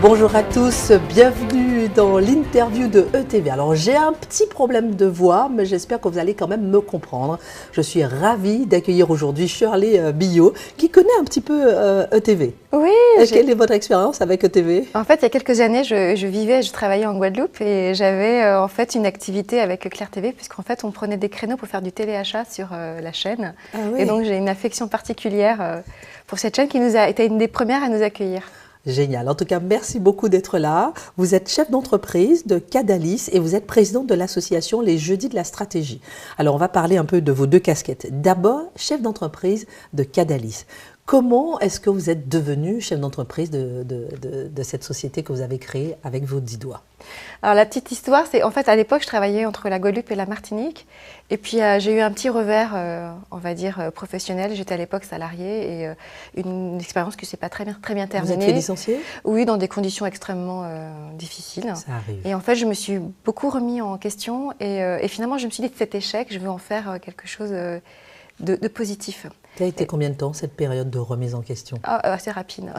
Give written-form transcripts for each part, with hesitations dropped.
Bonjour à tous, bienvenue dans l'interview de ETV. Alors j'ai un petit problème de voix, mais j'espère que vous allez quand même me comprendre. Je suis ravie d'accueillir aujourd'hui Shirley Billot, qui connaît un petit peu ETV. Oui. Quelle est votre expérience avec ETV? En fait, il y a quelques années, je travaillais en Guadeloupe et j'avais en fait une activité avec Claire TV, puisqu'en fait, on prenait des créneaux pour faire du téléachat sur la chaîne. Ah oui. Et donc, j'ai une affection particulière pour cette chaîne qui nous a été une des premières à nous accueillir. Génial. En tout cas, merci beaucoup d'être là. Vous êtes chef d'entreprise de Cadalis et vous êtes présidente de l'association Les Jeudis de la Stratégie. Alors, on va parler un peu de vos deux casquettes. D'abord, chef d'entreprise de Cadalis. Comment est-ce que vous êtes devenu chef d'entreprise de cette société que vous avez créée avec vos 10 doigts? Alors, la petite histoire, c'est en fait, à l'époque, je travaillais entre la Guadeloupe et la Martinique. Et puis, j'ai eu un petit revers, on va dire, professionnel. J'étais à l'époque salariée et une expérience qui ne s'est pas très bien terminée. Vous êtes fait licencier? Oui, dans des conditions extrêmement difficiles. Ça arrive. Et en fait, je me suis beaucoup remis en question. Et finalement, je me suis dit, de cet échec, je veux en faire quelque chose de positif. Ça a été combien de temps, cette période de remise en question? Assez rapide.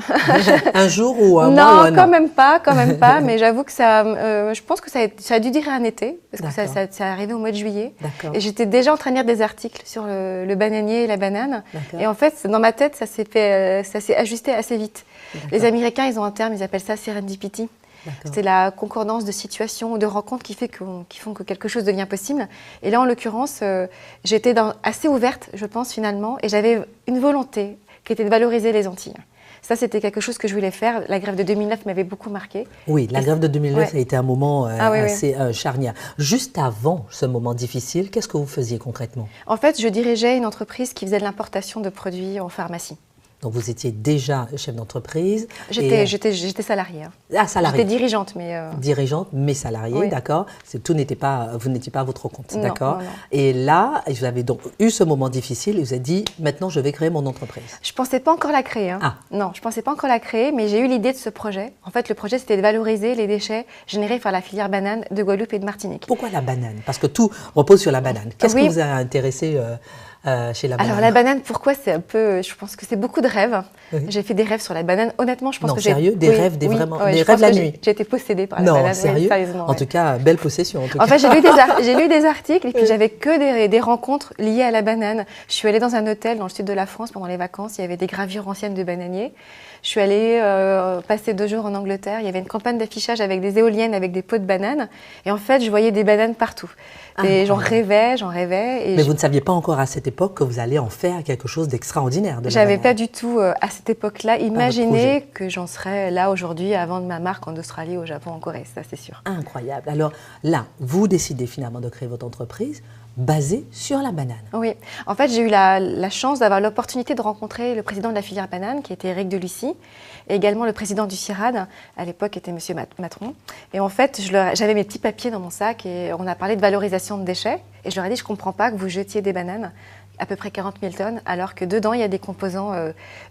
Un jour ou un mois ou un an? Non, quand même pas. Mais j'avoue que je pense que ça a dû durer un été, parce que ça est arrivé au mois de juillet. Et j'étais déjà en train de lire des articles sur le bananier et la banane. Et en fait, dans ma tête, ça s'est ajusté assez vite. Les Américains, ils ont un terme, ils appellent ça serendipity. C'est la concordance de situations ou de rencontres qui font que quelque chose devient possible. Et là, en l'occurrence, j'étais assez ouverte, je pense, finalement, et j'avais une volonté qui était de valoriser les Antilles. Ça, c'était quelque chose que je voulais faire. La grève de 2009 m'avait beaucoup marquée. Oui, la grève de 2009 a été un moment assez charnière. Juste avant ce moment difficile, qu'est-ce que vous faisiez concrètement? En fait, je dirigeais une entreprise qui faisait de l'importation de produits en pharmacie. Donc, vous étiez déjà chef d'entreprise. J'étais salariée. Ah, salariée. J'étais dirigeante, mais... Dirigeante, mais salariée, oui. D'accord. Vous n'étiez pas à votre compte, d'accord. Non. Et là, vous avez donc eu ce moment difficile et vous avez dit, maintenant, je vais créer mon entreprise. Je ne pensais pas encore la créer. Hein. Ah. Non, je ne pensais pas encore la créer, mais j'ai eu l'idée de ce projet. En fait, le projet, c'était de valoriser les déchets générés par la filière banane de Guadeloupe et de Martinique. Pourquoi la banane? Parce que tout repose sur la banane. Qu'est-ce qui vous a intéressé chez la banane? Alors la banane, pourquoi? C'est un peu, je pense que c'est beaucoup de rêves. Oui. J'ai fait des rêves sur la banane. Honnêtement, je pense que sérieux, des rêves, des rêves la nuit. J'ai été possédée par la banane. Sérieux. En tout cas, belle possession. En fait, j'ai lu des articles et puis j'avais que des rencontres liées à la banane. Je suis allée dans un hôtel dans le sud de la France pendant les vacances. Il y avait des gravures anciennes de bananiers. Je suis allée passer 2 jours en Angleterre. Il y avait une campagne d'affichage avec des éoliennes, avec des pots de bananes. Et en fait, je voyais des bananes partout. Et j'en rêvais. Mais vous ne saviez pas encore à cette époque que vous allez en faire quelque chose d'extraordinaire. J'avais pas du tout, à cette époque-là, imaginé que j'en serais là aujourd'hui à vendre ma marque en Australie, au Japon, en Corée. Ça, c'est sûr. Incroyable. Alors là, vous décidez finalement de créer votre entreprise basée sur la banane. Oui. En fait, j'ai eu la chance d'avoir l'opportunité de rencontrer le président de la filière banane, qui était Éric Delucy, et également le président du CIRAD, à l'époque était M. Matron. Et en fait, j'avais mes petits papiers dans mon sac et on a parlé de valorisation de déchets. Et je leur ai dit, je ne comprends pas que vous jetiez des bananes, à peu près 40 000 tonnes, alors que dedans, il y a des composants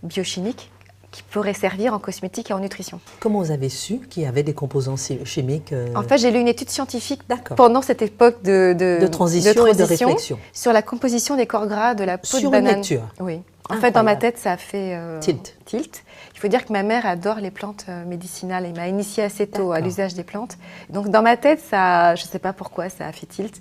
biochimiques qui pourraient servir en cosmétique et en nutrition. Comment vous avez su qu'il y avait des composants chimiques En fait, j'ai lu une étude scientifique pendant cette époque de transition et de réflexion sur la composition des corps gras de la peau de banane. Sur une lecture. Oui. En fait, dans ma tête, ça a fait tilt. Il faut dire que ma mère adore les plantes médicinales et m'a initiée assez tôt à l'usage des plantes. Donc, dans ma tête, ça, je ne sais pas pourquoi, ça a fait tilt.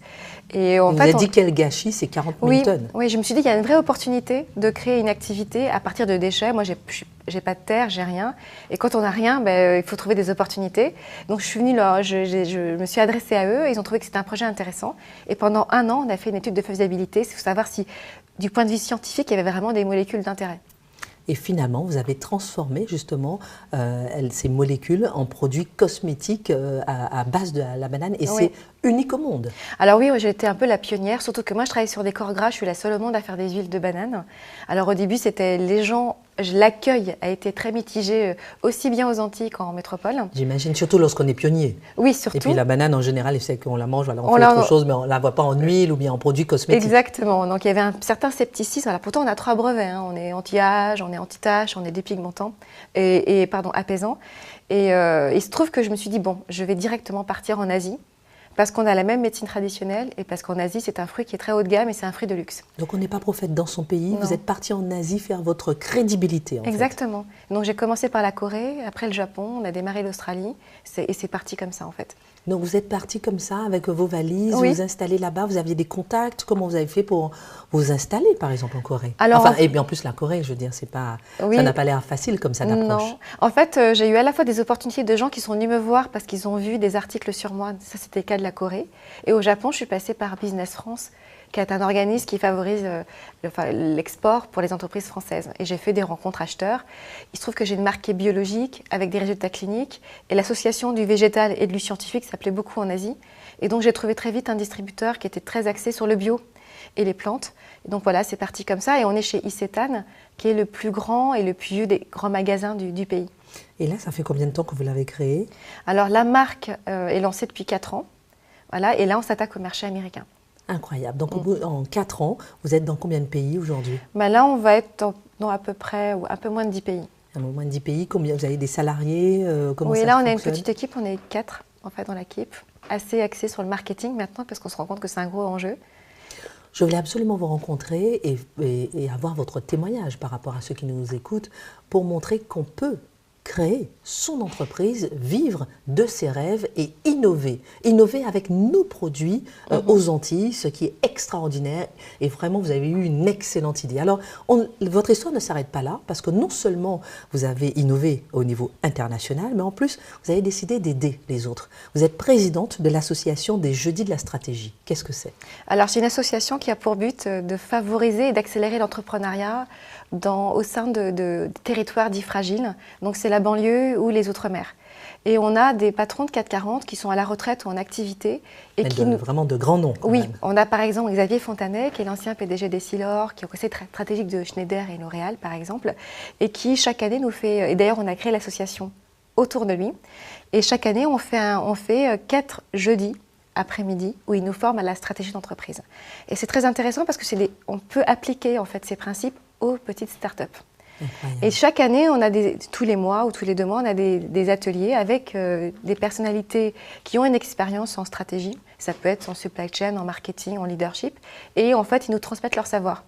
Et vous avez dit quel gâchis, c'est 40 000 tonnes. Oui, je me suis dit qu'il y a une vraie opportunité de créer une activité à partir de déchets. Moi, j'ai pas de terre, j'ai rien. Et quand on n'a rien, il faut trouver des opportunités. Donc, je suis venue là, je me suis adressée à eux. Ils ont trouvé que c'était un projet intéressant. Et pendant 1 an, on a fait une étude de faisabilité. C'est pour savoir si, du point de vue scientifique, il y avait vraiment des molécules d'intérêt. Et finalement, vous avez transformé justement ces molécules en produits cosmétiques à base de la banane. Et c'est unique au monde. Alors oui, j'ai été un peu la pionnière, surtout que moi je travaille sur des corps gras, je suis la seule au monde à faire des huiles de banane. Alors au début, c'était les gens, l'accueil a été très mitigé, aussi bien aux Antilles qu'en métropole. J'imagine, surtout lorsqu'on est pionnier. Oui, surtout. Et puis la banane, en général, c'est qu'on la mange, voilà, on fait autre chose, mais on ne la voit pas en huile ou bien en produits cosmétiques. Exactement, donc il y avait un certain scepticisme. Alors, pourtant, on a 3 brevets, hein. On est anti-âge, on est anti-tache, on est dépigmentant, apaisant. Et il se trouve que je me suis dit, bon, je vais directement partir en Asie, Parce qu'on a la même médecine traditionnelle et parce qu'en Asie, c'est un fruit qui est très haut de gamme et c'est un fruit de luxe. Donc on n'est pas prophète dans son pays, non. Vous êtes parti en Asie faire votre crédibilité. Exactement. Donc j'ai commencé par la Corée, après le Japon, on a démarré l'Australie et c'est parti comme ça en fait. Donc vous êtes parti comme ça avec vos valises, oui. vous installez là-bas, vous aviez des contacts, comment vous avez fait pour vous installer par exemple en Corée? Alors, enfin, et bien en plus la Corée, je veux dire, c'est pas, oui. ça n'a pas l'air facile comme ça d'approche. Non, en fait j'ai eu à la fois des opportunités de gens qui sont venus me voir parce qu'ils ont vu des articles sur moi, ça c'était le cas de la Corée. Et au Japon, je suis passée par Business France, qui est un organisme qui favorise l'export pour les entreprises françaises. Et j'ai fait des rencontres acheteurs. Il se trouve que j'ai une marque qui est biologique, avec des résultats cliniques, et l'association du végétal et du scientifique s'appelait beaucoup en Asie. Et donc j'ai trouvé très vite un distributeur qui était très axé sur le bio et les plantes. Et donc voilà, c'est parti comme ça. Et on est chez Isetan, qui est le plus grand et le plus vieux des grands magasins du pays. Et là, ça fait combien de temps que vous l'avez créé? Alors la marque est lancée depuis 4 ans. Voilà, et là, on s'attaque au marché américain. Incroyable. Donc, en 4 ans, vous êtes dans combien de pays aujourd'hui? Là, on va être dans à peu près, un peu moins de 10 pays. Moins de 10 pays. Combien, vous avez des salariés? Comment oui, ça là, on fonctionne? a une petite équipe, on est 4 en fait dans l'équipe, assez axée sur le marketing maintenant, parce qu'on se rend compte que c'est un gros enjeu. Je voulais absolument vous rencontrer et avoir votre témoignage par rapport à ceux qui nous écoutent pour montrer qu'on peut créer son entreprise, vivre de ses rêves et innover. Innover avec nos produits aux Antilles, ce qui est extraordinaire. Et vraiment, vous avez eu une excellente idée. Alors, votre histoire ne s'arrête pas là, parce que non seulement vous avez innové au niveau international, mais en plus, vous avez décidé d'aider les autres. Vous êtes présidente de l'association des Jeudis de la stratégie. Qu'est-ce que c'est? Alors, c'est une association qui a pour but de favoriser et d'accélérer l'entrepreneuriat au sein de territoires dits fragiles. Donc, c'est la banlieue ou les Outre-mer. Et on a des patrons de 440 qui sont à la retraite ou en activité. Et vraiment de grands noms. Oui, on a par exemple Xavier Fontanet, qui est l'ancien PDG d'Essilor, qui est au conseil stratégique de Schneider et L'Oréal, par exemple, et qui chaque année nous fait... Et d'ailleurs, on a créé l'association autour de lui. Et chaque année, on fait 4 jeudis après-midi où il nous forme à la stratégie d'entreprise. Et c'est très intéressant parce que on peut appliquer en fait ces principes aux petites startups. Et chaque année, on a tous les mois ou tous les 2 mois, on a des ateliers avec des personnalités qui ont une expérience en stratégie. Ça peut être en supply chain, en marketing, en leadership. Et en fait, ils nous transmettent leur savoir.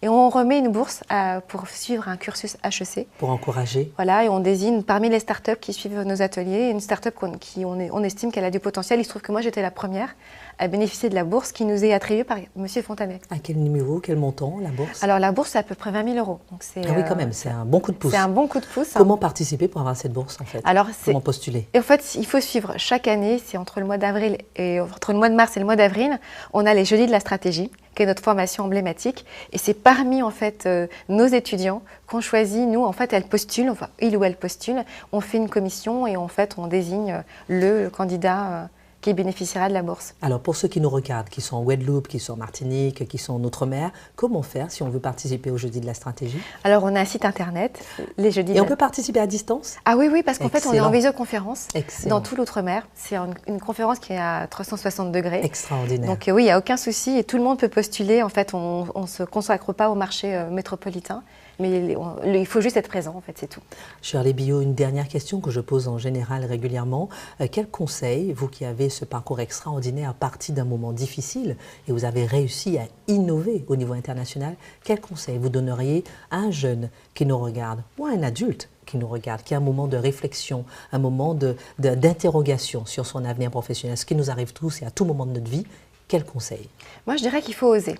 Et on remet une bourse pour suivre un cursus HEC. Pour encourager. Voilà, et on désigne parmi les startups qui suivent nos ateliers, une startup on estime qu'elle a du potentiel. Il se trouve que moi, j'étais la première à bénéficier de la bourse qui nous est attribuée par M. Fontanet. À quel numéro, quel montant, la bourse? Alors, la bourse, c'est à peu près 20 000 €. Donc oui, quand même, c'est un bon coup de pouce. C'est un bon coup de pouce. Comment participer pour avoir cette bourse, en fait? Alors, comment postuler? Et en fait, il faut suivre chaque année, c'est entre le mois d'avril et entre le mois de mars et le mois d'avril, on a les Jeudis de la stratégie, qui est notre formation emblématique. Et c'est parmi, en fait, nos étudiants qu'on choisit. Nous, en fait, elles postulent, enfin, il ou elle postule, on fait une commission et en fait, on désigne le candidat qui bénéficiera de la bourse. Alors, pour ceux qui nous regardent, qui sont en Guadeloupe, qui sont en Martinique, qui sont en Outre-mer, comment faire si on veut participer aux Jeudis de la stratégie? Alors, on a un site internet, les Jeudis. Et on peut participer à distance? Ah oui, parce qu'en fait, on est en visioconférence Excellent. dans tout l'Outre-mer. C'est une conférence qui est à 360 degrés. Extraordinaire. Donc oui, il n'y a aucun souci et tout le monde peut postuler. En fait, on ne se consacre pas au marché métropolitain. Mais il faut juste être présent, en fait, c'est tout. Shirley Billot, une dernière question que je pose en général régulièrement. Quel conseil, vous qui avez ce parcours extraordinaire à partir d'un moment difficile et vous avez réussi à innover au niveau international, quel conseil vous donneriez à un jeune qui nous regarde ou à un adulte qui nous regarde, qui a un moment de réflexion, un moment d'interrogation sur son avenir professionnel, ce qui nous arrive tous et à tout moment de notre vie, quel conseil? Moi, je dirais qu'il faut oser.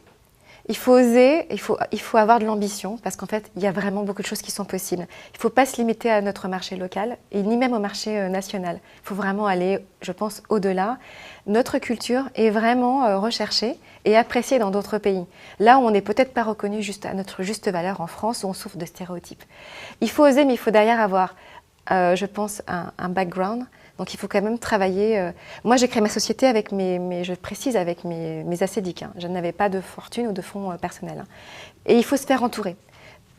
Il faut oser, il faut avoir de l'ambition parce qu'en fait, il y a vraiment beaucoup de choses qui sont possibles. Il ne faut pas se limiter à notre marché local et ni même au marché national. Il faut vraiment aller, je pense, au-delà. Notre culture est vraiment recherchée et appréciée dans d'autres pays. Là où on n'est peut-être pas reconnu à notre juste valeur en France, où on souffre de stéréotypes. Il faut oser, mais il faut derrière avoir, je pense, un background. Donc il faut quand même travailler. Moi, j'ai créé ma société avec je précise, avec mes assédiques. Hein. Je n'avais pas de fortune ou de fonds personnels. Hein. Et il faut se faire entourer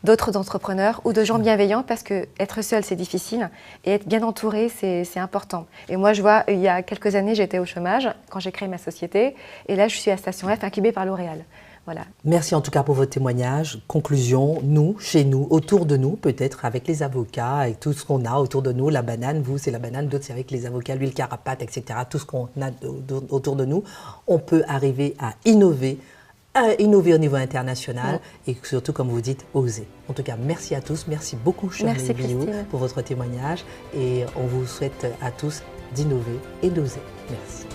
d'autres entrepreneurs ou de gens bienveillants parce que être seul, c'est difficile. Et être bien entouré, c'est important. Et moi, je vois, il y a quelques années, j'étais au chômage quand j'ai créé ma société. Et là, je suis à Station F, incubée par L'Oréal. Voilà. Merci en tout cas pour votre témoignage. Conclusion, nous, chez nous, autour de nous, peut-être avec les avocats, avec tout ce qu'on a autour de nous, la banane, vous c'est la banane, d'autres c'est avec les avocats, l'huile carapate, etc. Tout ce qu'on a autour de nous, on peut arriver à innover au niveau international et surtout, comme vous dites, oser. En tout cas, merci à tous. Merci beaucoup, Shirley Biou, pour votre témoignage et on vous souhaite à tous d'innover et d'oser. Merci.